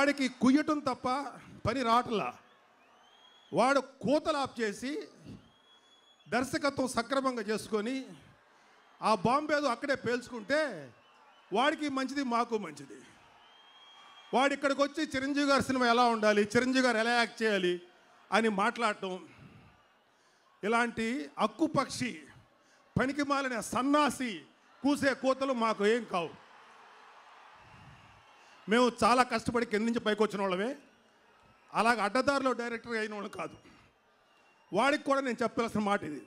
వాడికి కుయ్యటం తప్ప పని రావట్లా. వాడు కూతలు ఆఫ్ చేసి దర్శకత్వం సక్రమంగా చేసుకొని ఆ బాంబేదో అక్కడే పేల్చుకుంటే వాడికి మంచిది, మాకు మంచిది. వాడు ఇక్కడికి వచ్చి చిరంజీవి గారి సినిమా ఎలా ఉండాలి, చిరంజీవి గారు ఎలా యాక్ట్ చేయాలి అని మాట్లాడటం, ఇలాంటి అక్కుపక్షి పనికి మాలిన సన్నాసి కూసే కూతలు మాకు ఏం కావు. మేము చాలా కష్టపడి కింద నుంచి పైకి వచ్చిన వాళ్ళమే, అలాగ అడ్డదారిలో డైరెక్టర్ అయిన వాళ్ళు కాదు. వాడికి కూడా నేను చెప్పాల్సిన మాట ఇది.